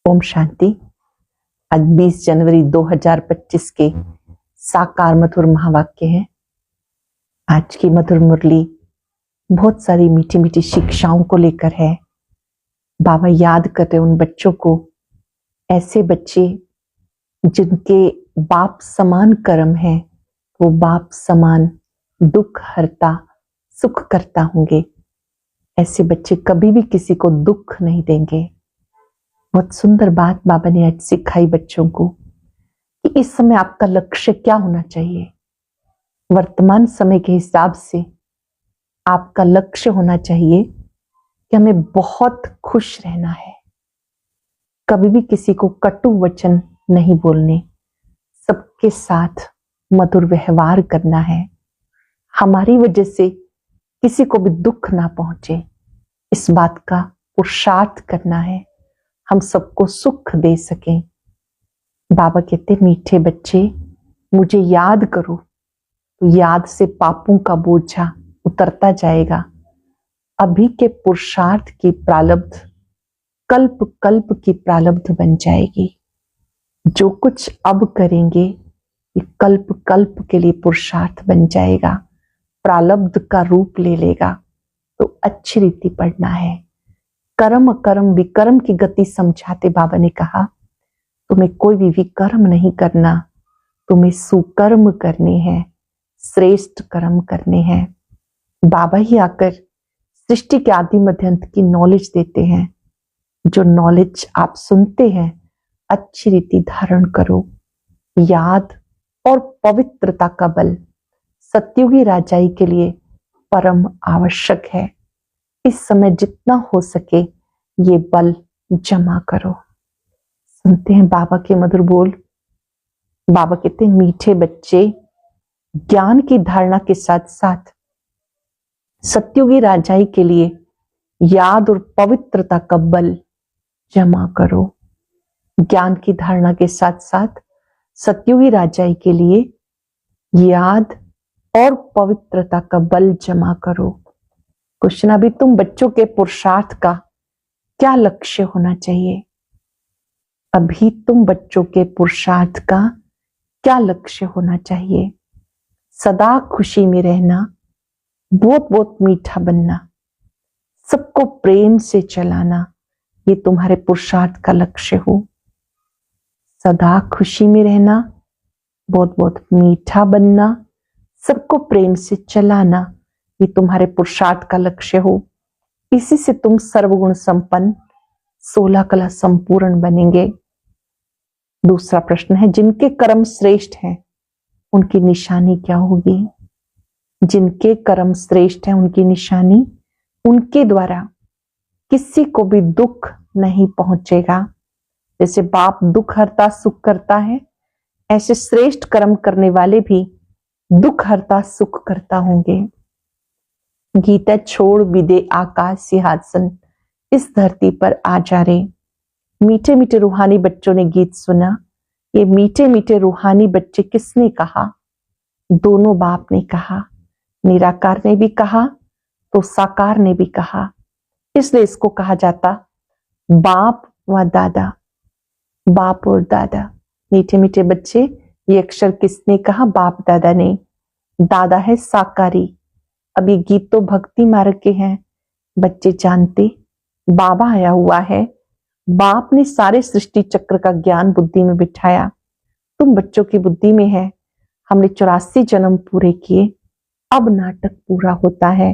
ओम शांति। आज 20 जनवरी 2025 के साकार मधुर महावाक्य हैं। आज की मधुर मुरली बहुत सारी मीठी मीठी शिक्षाओं को लेकर है। बाबा याद करते उन बच्चों को, ऐसे बच्चे जिनके बाप समान कर्म है, वो बाप समान दुख हरता सुख करता होंगे। ऐसे बच्चे कभी भी किसी को दुख नहीं देंगे। बहुत सुंदर बात बाबा ने आज सिखाई बच्चों को कि इस समय आपका लक्ष्य क्या होना चाहिए। वर्तमान समय के हिसाब से आपका लक्ष्य होना चाहिए कि हमें बहुत खुश रहना है, कभी भी किसी को कटु वचन नहीं बोलने, सबके साथ मधुर व्यवहार करना है। हमारी वजह से किसी को भी दुख ना पहुंचे, इस बात का पुरुषार्थ करना है, हम सबको सुख दे सकें। बाबा कहते मीठे बच्चे मुझे याद करो, तो याद से पापों का बोझा उतरता जाएगा। अभी के पुरुषार्थ की प्रारब्ध कल्प कल्प की प्रारब्ध बन जाएगी। जो कुछ अब करेंगे ये कल्प कल्प के लिए पुरुषार्थ बन जाएगा, प्रारब्ध का रूप ले लेगा। तो अच्छी रीति पढ़ना है। कर्म कर्म विकर्म की गति समझाते बाबा ने कहा, तुम्हें कोई भी विकर्म नहीं करना, तुम्हें सुकर्म करने हैं, श्रेष्ठ कर्म करने हैं। बाबा ही आकर सृष्टि के आदि मध्य अंत की नॉलेज देते हैं। जो नॉलेज आप सुनते हैं अच्छी रीति धारण करो। याद और पवित्रता का बल सत्युगी राजाई के लिए परम आवश्यक है। इस समय जितना हो सके ये बल जमा करो। सुनते हैं बाबा के मधुर बोल। बाबा कहते हैं मीठे बच्चे ज्ञान की धारणा के साथ साथ सत्युगी राजाई के लिए याद और पवित्रता का बल जमा करो। ज्ञान की धारणा के साथ साथ सत्युगी राजाई के लिए याद और पवित्रता का बल जमा करो। क्वेश्चन, अभी तुम बच्चों के पुरुषार्थ का क्या लक्ष्य होना चाहिए? अभी तुम बच्चों के पुरुषार्थ का क्या लक्ष्य होना चाहिए? सदा खुशी में रहना, बहुत बहुत मीठा बनना, सबको प्रेम से चलाना, ये तुम्हारे पुरुषार्थ का लक्ष्य हो। सदा खुशी में रहना, बहुत बहुत मीठा बनना, सबको प्रेम से चलाना, ये तुम्हारे पुरुषार्थ का लक्ष्य हो। इसी से तुम सर्वगुण संपन्न 16 कला संपूर्ण बनेंगे। दूसरा प्रश्न है, जिनके कर्म श्रेष्ठ हैं उनकी निशानी क्या होगी? जिनके कर्म श्रेष्ठ हैं उनकी निशानी, उनके द्वारा किसी को भी दुख नहीं पहुंचेगा। जैसे बाप दुख हरता सुख करता है, ऐसे श्रेष्ठ कर्म करने वाले भी दुख हरता सुख करता होंगे। गीता छोड़ विदे आकाश सिंहासन, इस धरती पर आ जा रे। मीठे मीठे रूहानी बच्चों ने गीत सुना। ये मीठे मीठे रूहानी बच्चे किसने कहा? दोनों बाप ने कहा, निराकार ने भी कहा तो साकार ने भी कहा। इसलिए इसको कहा जाता बाप व दादा, बाप और दादा। मीठे मीठे बच्चे, ये अक्षर किसने कहा? बाप दादा ने। दादा है साकारी। अब ये गीत तो भक्ति मार्ग के हैं, बच्चे जानते बाबा आया हुआ है। बाप ने सारे सृष्टि चक्र का ज्ञान बुद्धि में बिठाया। तुम बच्चों की बुद्धि में है। हमने 84 जन्म पूरे किए, अब नाटक पूरा होता है।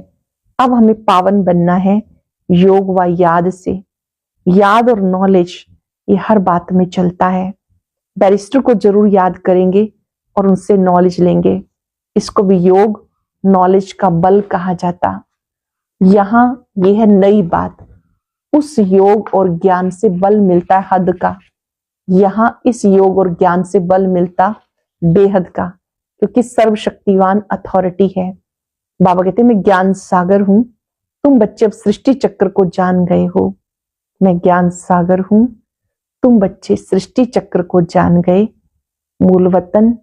अब हमें पावन बनना है योग व याद से। याद और नॉलेज ये हर बात में चलता है। बैरिस्टर को जरूर याद करेंगे और उनसे नॉलेज लेंगे। इसको भी योग नॉलेज का बल कहा जाता। यहां यह है नई बात। उस योग और ज्ञान से बल मिलता है हद का, यहां इस योग और ज्ञान से बल मिलता बेहद का, क्योंकि सर्वशक्तिवान अथॉरिटी है। बाबा कहते हैं मैं ज्ञान सागर हूं। तुम बच्चे अब सृष्टि चक्र को जान गए हो। मैं ज्ञान सागर हूं, तुम बच्चे सृष्टि चक्र को जान गए। मूल वतन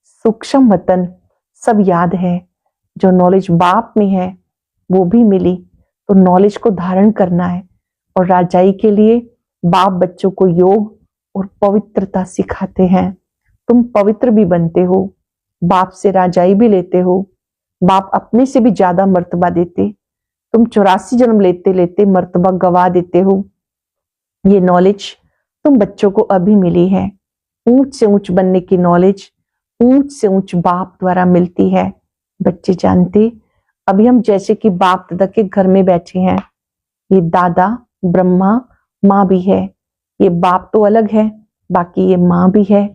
सूक्ष्म वतन सब याद है। जो नॉलेज बाप में है वो भी मिली, तो नॉलेज को धारण करना है और राजाई के लिए बाप बच्चों को योग और पवित्रता सिखाते हैं। तुम पवित्र भी बनते हो, बाप से राजाई भी लेते हो, बाप अपने से भी ज्यादा मर्तबा देते। तुम 84 जन्म लेते लेते मर्तबा गवा देते हो। ये नॉलेज तुम बच्चों को अभी मिली है। ऊंच से ऊंच बनने की नॉलेज ऊंच से ऊंच बाप द्वारा मिलती है। बच्चे जानते अभी हम जैसे कि बाप दादा के घर में बैठे हैं। ये दादा ब्रह्मा माँ भी है। ये बाप तो अलग है, बाकी ये माँ भी है,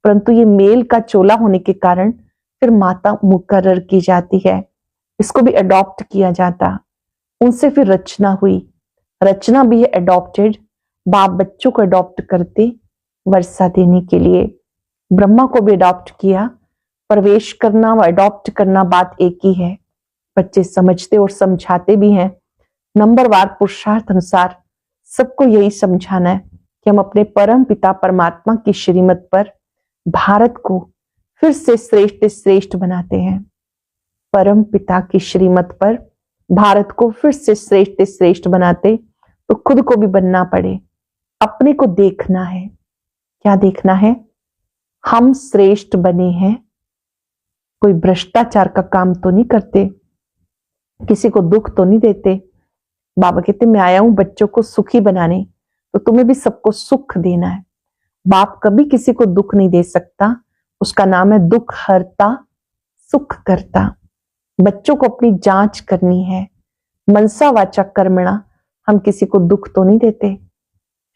परंतु ये मेल का चोला होने के कारण फिर माता मुकर्रर की जाती है। इसको भी अडॉप्ट किया जाता, उनसे फिर रचना हुई। रचना भी है अडॉप्टेड। बाप बच्चों को अडॉप्ट करते वर्षा देने के लिए। ब्रह्मा को भी अडॉप्ट किया। प्रवेश करना व अडॉप्ट करना बात एक ही है। बच्चे समझते और समझाते भी हैं। नंबरवार पुरुषार्थ अनुसार सबको यही समझाना है कि हम अपने परम पिता परमात्मा की श्रीमत पर भारत को फिर से श्रेष्ठ श्रेष्ठ बनाते हैं। परम पिता की श्रीमत पर भारत को फिर से श्रेष्ठ श्रेष्ठ बनाते तो खुद को भी बनना पड़े। अपने को देखना है। क्या देखना है? हम श्रेष्ठ बने हैं। कोई भ्रष्टाचार का काम तो नहीं करते, किसी को दुख तो नहीं देते। बाबा कहते मैं आया हूं बच्चों को सुखी बनाने, तो तुम्हें भी सबको सुख देना है। बाप कभी किसी को दुख नहीं दे सकता, उसका नाम है दुख हरता सुख करता। बच्चों को अपनी जांच करनी है। मनसा वाचा कर्मणा, हम किसी को दुख तो नहीं देते।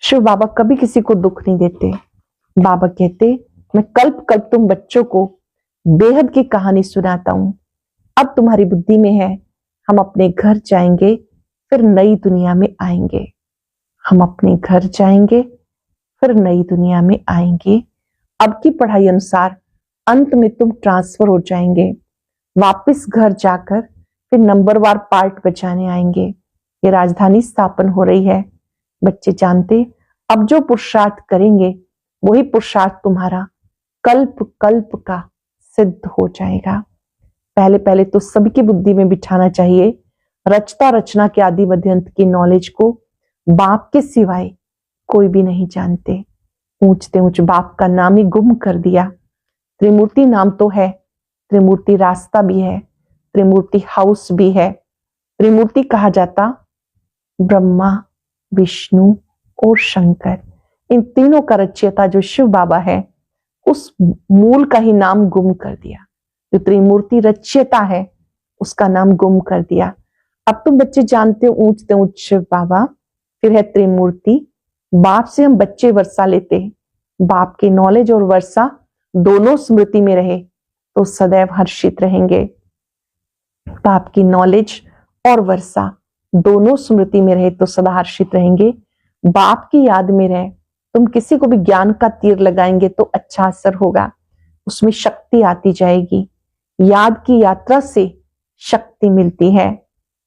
शिव बाबा कभी किसी को दुख नहीं देते। बाबा कहते मैं कल्प कल्प तुम बच्चों को बेहद की कहानी सुनाता हूं। अब तुम्हारी बुद्धि में है, हम अपने घर जाएंगे फिर नई दुनिया में आएंगे। हम अपने घर जाएंगे फिर नई दुनिया में आएंगे। अब की पढ़ाई अनुसार अंत में तुम ट्रांसफर हो जाएंगे, वापस घर जाकर फिर नंबरवार पार्ट बचाने आएंगे। ये राजधानी स्थापन हो रही है। बच्चे जानते अब जो पुरुषार्थ करेंगे वही पुरुषार्थ तुम्हारा कल्प कल्प का सिद्ध हो जाएगा। पहले पहले तो सभी की बुद्धि में बिठाना चाहिए रचता रचना के आदि मध्यंत की नॉलेज को बाप के सिवाय कोई भी नहीं जानते। ऊंचते ऊंच बाप का नाम ही गुम कर दिया। त्रिमूर्ति नाम तो है, त्रिमूर्ति रास्ता भी है, त्रिमूर्ति हाउस भी है। त्रिमूर्ति कहा जाता ब्रह्मा विष्णु और शंकर, इन तीनों का रचयिता जो शिव बाबा है उस मूल का ही नाम गुम कर दिया। जो त्रिमूर्ति रचयिता है उसका नाम गुम कर दिया। अब तुम बच्चे जानते हो ऊंचते ऊंच शिव बाबा, फिर है त्रिमूर्ति। बाप से हम बच्चे वर्षा लेते हैं। बाप की नॉलेज और वर्षा दोनों स्मृति में रहे तो सदैव हर्षित रहेंगे। बाप की नॉलेज और वर्षा दोनों स्मृति में रहे तो सदा हर्षित रहेंगे। बाप की याद में रहे, तुम किसी को भी ज्ञान का तीर लगाएंगे तो अच्छा असर होगा, उसमें शक्ति आती जाएगी। याद की यात्रा से शक्ति मिलती है।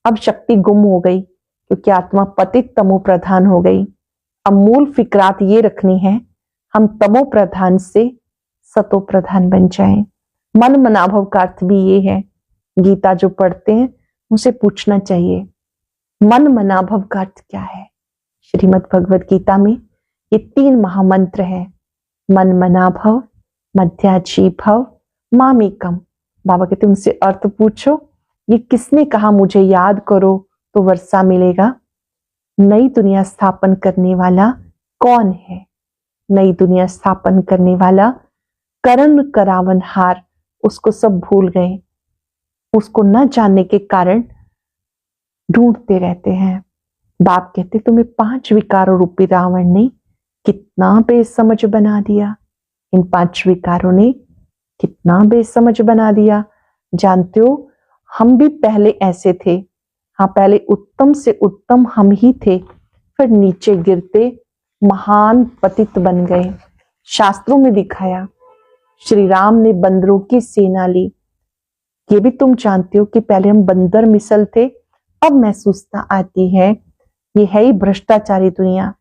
अब शक्ति गुम हो गई क्योंकि आत्मा पतित तमो प्रधान हो गई। अब मूल फिक्रात ये रखनी है हम तमो प्रधान से सतो प्रधान बन जाएं। मन मनाभव का अर्थ भी ये है। गीता जो पढ़ते हैं उसे पूछना चाहिए मन मनाभव का अर्थ क्या है। श्रीमद् भगवद गीता में ये 3 महामंत्र है, मन मनाभव, मध्याजी भव, मामेकम। बाबा कहते उनसे अर्थ पूछो, ये किसने कहा मुझे याद करो तो वर्षा मिलेगा। नई दुनिया स्थापन करने वाला कौन है? नई दुनिया स्थापन करने वाला करण करावनहार, उसको सब भूल गए। उसको न जानने के कारण ढूंढते रहते हैं। बाप कहते तुम्हें 5 विकारों रूपी रावण ने कितना बेसमझ बना दिया। इन 5 विकारों ने कितना बेसमझ बना दिया। जानते हो हम भी पहले ऐसे थे। हाँ, पहले उत्तम से उत्तम हम ही थे, फिर नीचे गिरते महान पतित बन गए। शास्त्रों में दिखाया श्री राम ने बंदरों की सेना ली। ये भी तुम जानते हो कि पहले हम बंदर मिसल थे, अब महसूसता आती है ये है ही भ्रष्टाचारी दुनिया।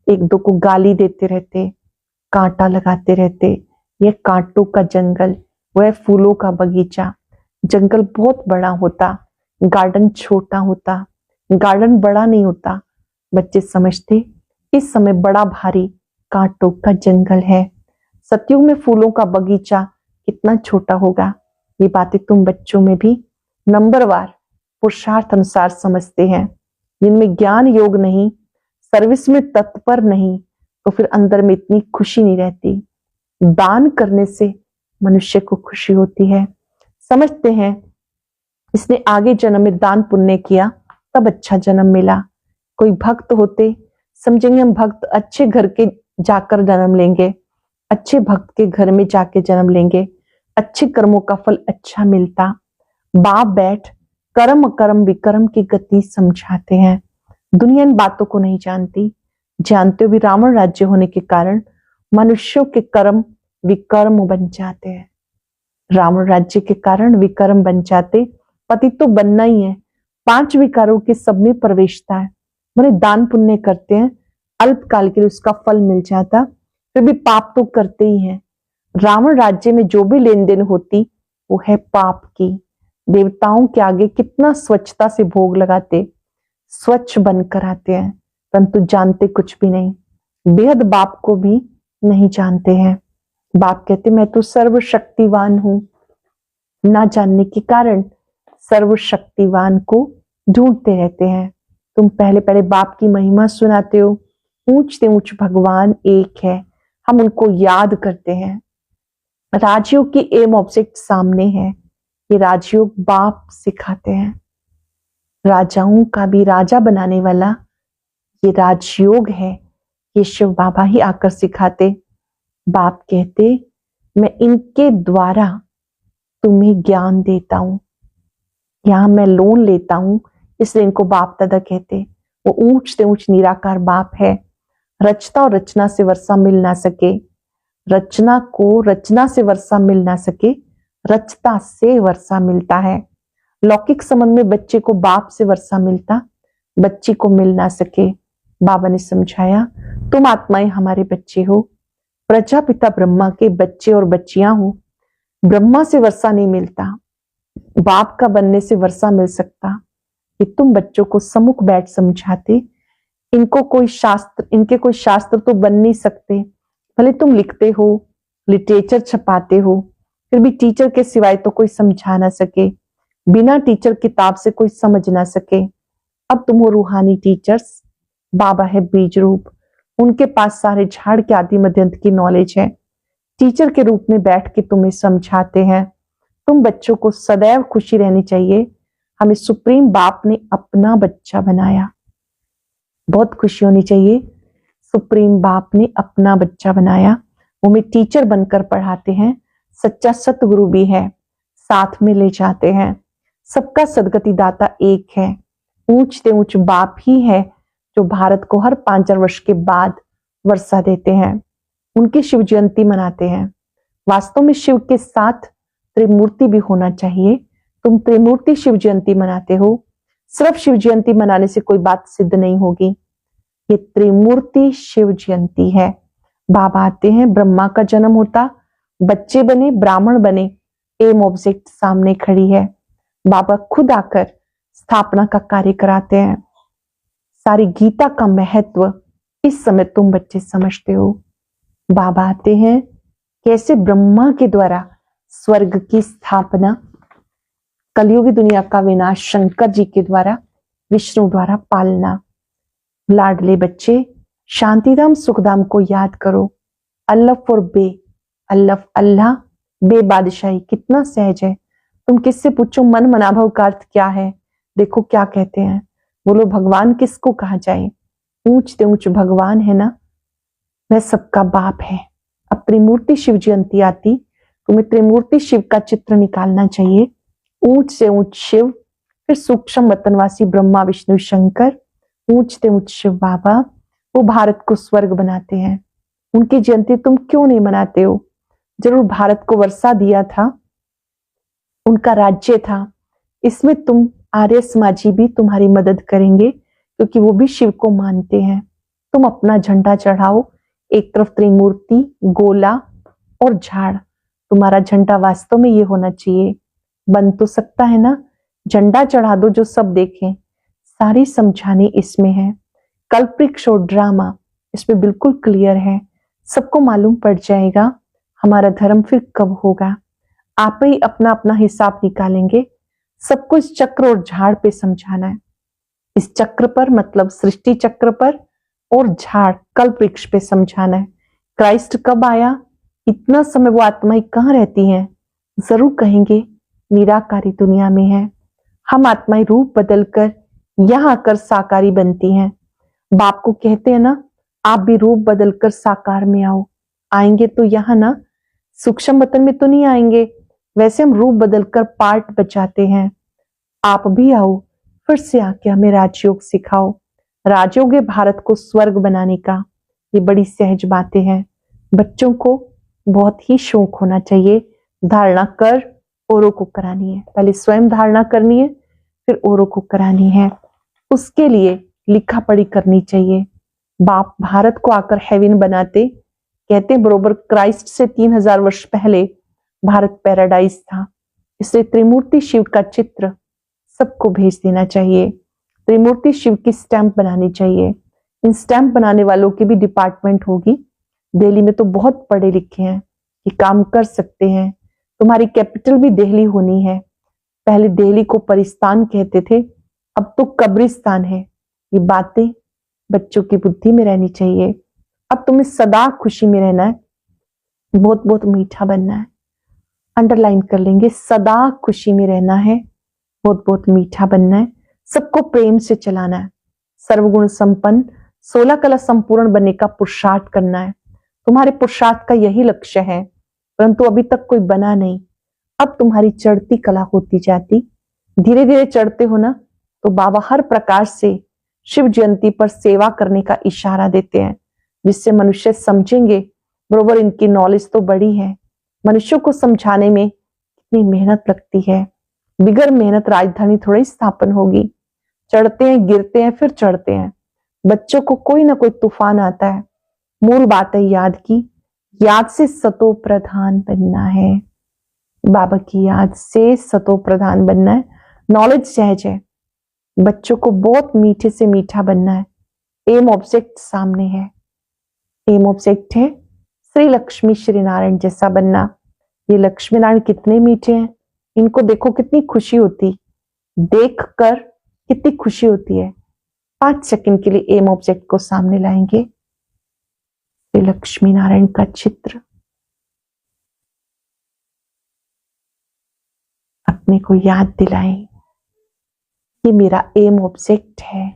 एक दो को गाली देते रहते, कांटा लगाते रहते। यह कांटों का जंगल, वह फूलों का बगीचा। जंगल बहुत बड़ा होता, गार्डन छोटा होता, गार्डन बड़ा नहीं होता। बच्चे समझते इस समय बड़ा भारी कांटों का जंगल है। सतयुग में फूलों का बगीचा कितना छोटा होगा। ये बातें तुम बच्चों में भी नंबरवार पुरुषार्थ अनुसार समझते हैं। जिनमें ज्ञान योग नहीं, सर्विस में तत्पर नहीं, तो फिर अंदर में इतनी खुशी नहीं रहती। दान करने से मनुष्य को खुशी होती है। समझते हैं इसने आगे जन्म में दान पुण्य किया तब अच्छा जन्म मिला। कोई भक्त होते, समझेंगे हम भक्त अच्छे घर के जाकर जन्म लेंगे, अच्छे भक्त के घर में जाके जन्म लेंगे, अच्छे कर्मों का फल अच्छा मिलता। बाप बैठ कर्म अकर्म विकर्म की गति समझाते हैं। दुनिया इन बातों को नहीं जानती। जानते हो भी रावण राज्य होने के कारण मनुष्यों के कर्म विकर्म बन जाते हैं। रावण राज्य के कारण विकर्म बन जाते। पति तो बनना ही है। 5 विकारों के सब में प्रवेशता है। मैंने दान पुण्य करते हैं, अल्पकाल के लिए उसका फल मिल जाता, फिर भी पाप तो करते ही हैं। रावण राज्य में जो भी लेन देन होती वो है पाप की। देवताओं के आगे कितना स्वच्छता से भोग लगाते, स्वच्छ बनकर आते हैं, परंतु जानते कुछ भी नहीं। बेहद बाप को भी नहीं जानते हैं। बाप कहते मैं तो सर्वशक्तिवान हूं। ना जानने के कारण सर्वशक्तिवान को ढूंढते रहते हैं। तुम पहले पहले बाप की महिमा सुनाते हो। ऊंच से ऊंच भगवान एक है, हम उनको याद करते हैं। राजयोग की एम ऑब्जेक्ट सामने है। ये राजयोग बाप सिखाते हैं। राजाओं का भी राजा बनाने वाला ये राजयोग है। ये शिव बाबा ही आकर सिखाते। बाप कहते मैं इनके द्वारा तुम्हें ज्ञान देता हूं। यहां मैं लोन लेता हूं, इसलिए इनको बाप दादा कहते। वो ऊंच से ऊंच निराकार बाप है। रचता और रचना से वर्षा मिल ना सके, रचना को रचना से वर्षा मिल ना सके, रचता से वर्षा मिलता है। लौकिक संबंध में बच्चे को बाप से वर्षा मिलता, बच्ची को मिल ना सके। बाबा ने समझाया तुम आत्माएं हमारे बच्चे हो, प्रजापिता ब्रह्मा के बच्चे और बच्चियां हो। ब्रह्मा से वर्षा नहीं मिलता, बाप का बनने से वर्षा मिल सकता। कि तुम बच्चों को सम्मुख बैठ समझाते। इनके कोई शास्त्र तो बन नहीं सकते। भले तुम लिखते हो, लिटरेचर छपाते हो, फिर भी टीचर के सिवाय तो कोई समझा ना सके। बिना टीचर किताब से कोई समझ ना सके। अब तुम हो रूहानी टीचर्स। बाबा है बीज रूप, उनके पास सारे झाड़ के आदि मध्यंत की नॉलेज है। टीचर के रूप में बैठ के तुम्हें समझाते हैं। तुम बच्चों को सदैव खुशी रहनी चाहिए, हमें सुप्रीम बाप ने अपना बच्चा बनाया। बहुत खुशी होनी चाहिए, सुप्रीम बाप ने अपना बच्चा बनाया। वो हमें टीचर बनकर पढ़ाते हैं। सच्चा सतगुरु भी है, साथ में ले जाते हैं। सबका सदगति दाता एक है। ऊंच से ऊंच बाप ही है जो भारत को हर 5 वर्ष के बाद वर्षा देते हैं। उनकी शिव जयंती मनाते हैं। वास्तव में शिव के साथ त्रिमूर्ति भी होना चाहिए। तुम त्रिमूर्ति शिव जयंती मनाते हो। सिर्फ शिव जयंती मनाने से कोई बात सिद्ध नहीं होगी। ये त्रिमूर्ति शिव जयंती है। बाबा आते हैं, ब्रह्मा का जन्म होता, बच्चे बने, ब्राह्मण बने, एम ऑब्जेक्ट सामने खड़ी है। बाबा खुद आकर स्थापना का कार्य कराते हैं। सारी गीता का महत्व इस समय तुम बच्चे समझते हो। बाबा आते हैं, कैसे ब्रह्मा के द्वारा स्वर्ग की स्थापना, कलयुगी दुनिया का विनाश शंकर जी के द्वारा, विष्णु द्वारा पालना। लाडले बच्चे, शांतिधाम सुखधाम को याद करो। अल्लफ और बे, अल्लफ अल्लाह, बे बादशाही, कितना सहज है। तुम किससे पूछो मन मनाभव का अर्थ क्या है, देखो क्या कहते हैं। बोलो भगवान किसको कहा जाए। ऊंच से ऊंच भगवान है ना, वह सबका बाप है। अब त्रिमूर्ति शिव जयंती आती, तुम्हें त्रिमूर्ति शिव का चित्र निकालना चाहिए। ऊंच से ऊंच शिव, फिर सूक्ष्म वतनवासी ब्रह्मा विष्णु शंकर, ऊंच से ऊंच शिव बाबा, वो भारत को स्वर्ग बनाते हैं। उनकी जयंती तुम क्यों नहीं मनाते हो। जरूर भारत को वर्षा दिया था, उनका राज्य था, इसमें तुम आर्य समाजी भी तुम्हारी मदद करेंगे, क्योंकि वो भी शिव को मानते हैं। तुम अपना झंडा चढ़ाओ, एक तरफ त्रिमूर्ति, गोला और झाड़। तुम्हारा झंडा वास्तव में ये होना चाहिए। बन तो सकता है ना, झंडा चढ़ा दो जो सब देखें। सारी समझाने इसमें है। कल्पवृक्ष और ड्रामा इसमें बिल्कुल क्लियर है, सबको मालूम पड़ जाएगा हमारा धर्म फिर कब होगा। आप ही अपना अपना हिसाब निकालेंगे। सबको इस चक्र और झाड़ पे समझाना है। इस चक्र पर मतलब सृष्टि चक्र पर और झाड़ कल्प वृक्ष पे समझाना है। क्राइस्ट कब आया, इतना समय वो आत्माएं कहाँ रहती हैं? जरूर कहेंगे निराकारी दुनिया में है। हम आत्माएं रूप बदलकर यहाँ आकर साकारी बनती हैं। बाप को कहते हैं ना, आप भी रूप बदलकर साकार में आओ। आएंगे तो यहाँ ना, सूक्ष्म वतन में तो नहीं आएंगे, वैसे हम रूप बदलकर पार्ट बचाते हैं। आप भी आओ, फिर से आके हमें राजयोग सिखाओ। राजयोग है भारत को स्वर्ग बनाने का। ये बड़ी सहज बातें हैं। बच्चों को बहुत ही शौक होना चाहिए। धारणा कर औरों को करानी है। पहले स्वयं धारणा करनी है, फिर औरों को करानी है। उसके लिए लिखा पढ़ी करनी चाहिए। बाप भारत को आकर हेवन बनाते, कहते बरोबर क्राइस्ट से 3000 वर्ष पहले भारत पैराडाइज था। इसलिए त्रिमूर्ति शिव का चित्र सबको भेज देना चाहिए। त्रिमूर्ति शिव की स्टैंप बनानी चाहिए। इन स्टैंप बनाने वालों की भी डिपार्टमेंट होगी। दिल्ली में तो बहुत पढ़े लिखे हैं, ये काम कर सकते हैं। तुम्हारी कैपिटल भी दिल्ली होनी है। पहले दिल्ली को परिस्तान कहते थे, अब तो कब्रिस्तान है। ये बातें बच्चों की बुद्धि में रहनी चाहिए। अब तुम्हें सदा खुशी में रहना है, बहुत बहुत मीठा बनना है। अंडरलाइन कर लेंगे, सदा खुशी में रहना है, बहुत बहुत मीठा बनना है। सबको प्रेम से चलाना है। सर्वगुण संपन्न 16 कला संपूर्ण बनने का पुरुषार्थ करना है। तुम्हारे पुरुषार्थ का यही लक्ष्य है, परंतु अभी तक कोई बना नहीं। अब तुम्हारी चढ़ती कला होती जाती, धीरे धीरे चढ़ते हो ना, तो बाबा हर प्रकार से शिव जयंती पर सेवा करने का इशारा देते हैं, जिससे मनुष्य समझेंगे बरोबर इनकी नॉलेज तो बड़ी है। मनुष्यों को समझाने में कितनी मेहनत लगती है। बिगर मेहनत राजधानी थोड़ी स्थापन होगी। चढ़ते हैं, गिरते हैं, फिर चढ़ते हैं। बच्चों को कोई ना कोई तूफान आता है। मूल बात है याद की, याद से सतो प्रधान बनना है। बाबा की याद से सतो प्रधान बनना है। नॉलेज सहज है, बच्चों को बहुत मीठे से मीठा बनना है। एम ऑब्जेक्ट सामने है। एम ऑब्जेक्ट है श्री लक्ष्मी श्री नारायण जैसा बनना। ये लक्ष्मी नारायण कितने मीठे हैं, इनको देखो कितनी खुशी होती, देखकर कितनी खुशी होती है। 5 सेकंड के लिए एम ऑब्जेक्ट को सामने लाएंगे। श्री लक्ष्मी नारायण का चित्र अपने को याद दिलाएं, ये मेरा एम ऑब्जेक्ट है।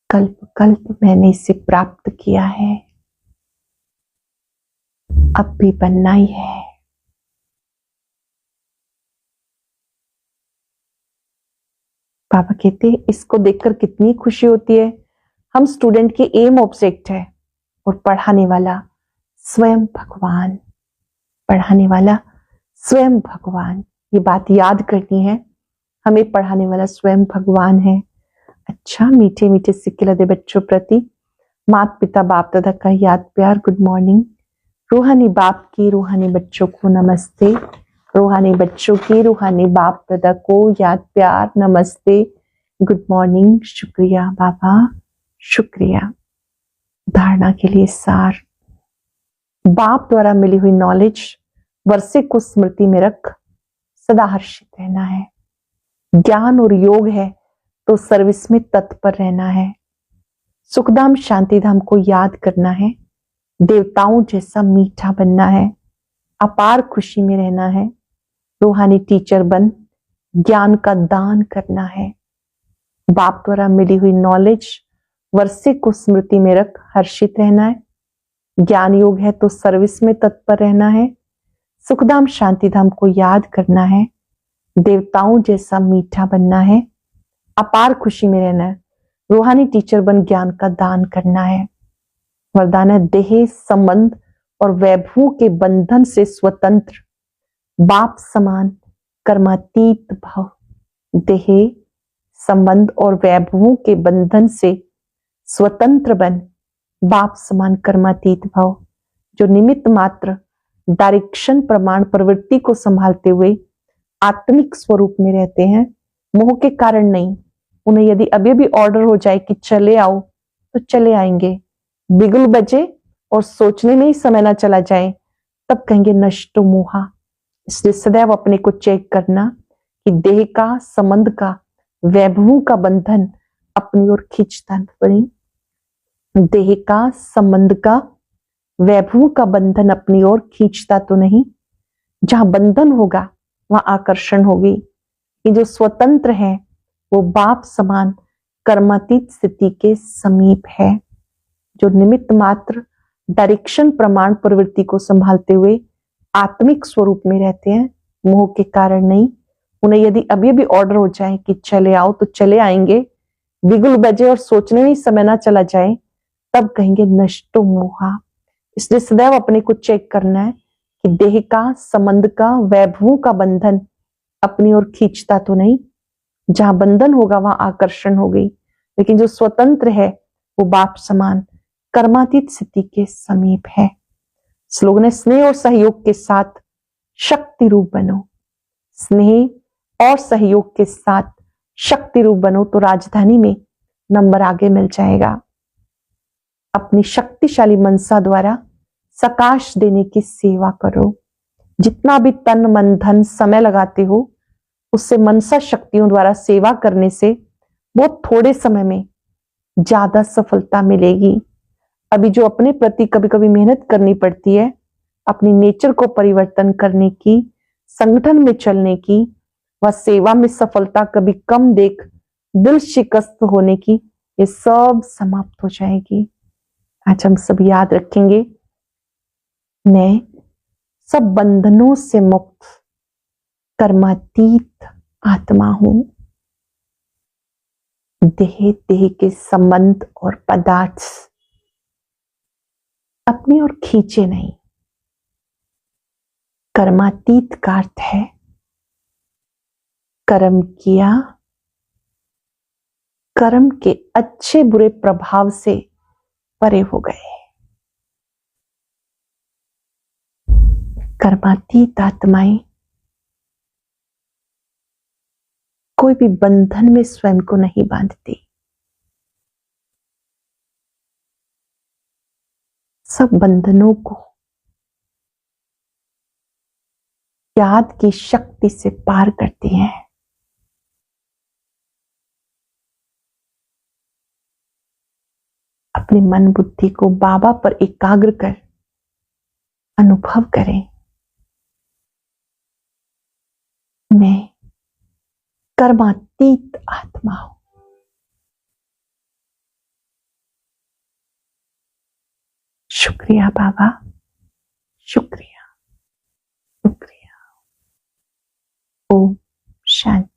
कल्प कल्प मैंने इसे प्राप्त किया है, अब भी बनना ही है। पापा कहते हैं इसको देखकर कितनी खुशी होती है। हम स्टूडेंट के एम ऑब्जेक्ट है और पढ़ाने वाला स्वयं भगवान। पढ़ाने वाला स्वयं भगवान, ये बात याद करनी है। हमें पढ़ाने वाला स्वयं भगवान है। अच्छा, मीठे मीठे सिक्के लदे बच्चों प्रति माता पिता बाप दादा का याद प्यार गुड मॉर्निंग। रूहानी बाप की रूहानी बच्चों को नमस्ते। रूहानी बच्चों की रूहानी बाप दादा को याद प्यार नमस्ते, गुड मॉर्निंग। शुक्रिया बाबा, शुक्रिया। धारणा के लिए सार, बाप द्वारा मिली हुई नॉलेज वर्षे को स्मृति में रख सदा हर्षित रहना है। ज्ञान और योग है तो सर्विस में तत्पर रहना है। सुखधाम शांतिधाम को याद करना है। देवताओं जैसा मीठा बनना है। अपार खुशी में रहना है। रूहानी टीचर बन ज्ञान का दान करना है। बाप द्वारा मिली हुई नॉलेज वर्षे को स्मृति में रख हर्षित रहना है। ज्ञान योग है तो सर्विस में तत्पर रहना है। सुखधाम शांतिधाम को याद करना है। देवताओं जैसा मीठा बनना है। अपार खुशी में रहना है। रूहानी टीचर बन ज्ञान का दान करना है। वरदान है देह संबंध और वैभवों के बंधन से स्वतंत्र, बाप समान कर्मातीत भाव। देह संबंध और वैभवों के बंधन से स्वतंत्र बन, बाप समान कर्मातीत भाव। जो निमित्त मात्र डायरेक्शन प्रमाण प्रवृत्ति को संभालते हुए आत्मिक स्वरूप में रहते हैं, मोह के कारण नहीं। उन्हें यदि अभी भी ऑर्डर हो जाए कि चले आओ तो चले आएंगे, बिगुल बजे और सोचने में ही समय ना चला जाए, तब कहेंगे नष्टो मोहा। इसलिए सदैव अपने को चेक करना कि देह का, संबंध का, वैभवों का बंधन अपनी ओर खींचता नहीं। देह का, संबंध का, वैभवों का बंधन अपनी ओर खींचता तो नहीं। जहां बंधन होगा वहां आकर्षण होगी। कि जो स्वतंत्र है वो बाप समान कर्मातीत स्थिति के समीप है। जो निमित्त मात्र डायरेक्शन प्रमाण प्रवृत्ति को संभालते हुए आत्मिक स्वरूप में रहते हैं, मोह के कारण नहीं। उन्हें यदि अभी अभी ऑर्डर हो जाए कि चले आओ तो चले आएंगे, बिगुल बजे और सोचने में समय ना चला जाए, तब कहेंगे नष्टो मोहा। इसलिए सदैव अपने को चेक करना है कि देह का, संबंध का, वैभवों का बंधन अपनी ओर खींचता तो नहीं। जहां बंधन होगा वहां आकर्षण होगी। लेकिन जो स्वतंत्र है वो बाप समान कर्मातीत स्थिति के समीप है। स्लोगन है, स्नेह और सहयोग के साथ शक्ति रूप बनो। स्नेह और सहयोग के साथ शक्ति रूप बनो तो राजधानी में नंबर आगे मिल जाएगा। अपनी शक्तिशाली मनसा द्वारा सकाश देने की सेवा करो। जितना भी तन मन धन समय लगाते हो, उससे मनसा शक्तियों द्वारा सेवा करने से बहुत थोड़े समय में ज्यादा सफलता मिलेगी। अभी जो अपने प्रति कभी कभी मेहनत करनी पड़ती है, अपनी नेचर को परिवर्तन करने की, संगठन में चलने की, व सेवा में सफलता कभी कम देख दिल शिकस्त होने की, ये सब समाप्त हो जाएगी। आज हम सब याद रखेंगे, मैं सब बंधनों से मुक्त कर्मातीत आत्मा हूं। देह के संबंध और पदार्थ अपनी ओर खींचे नहीं। कर्मातीत का अर्थ है कर्म किया, कर्म के अच्छे बुरे प्रभाव से परे हो गए। कर्मातीत आत्माएं कोई भी बंधन में स्वयं को नहीं बांधती। सब बंधनों को याद की शक्ति से पार करती हैं। अपने मन बुद्धि को बाबा पर एकाग्र कर अनुभव करें, मैं कर्मातीत आत्मा हूं। शुक्रिया बाबा, शुक्रिया, शुक्रिया। ओम शांति।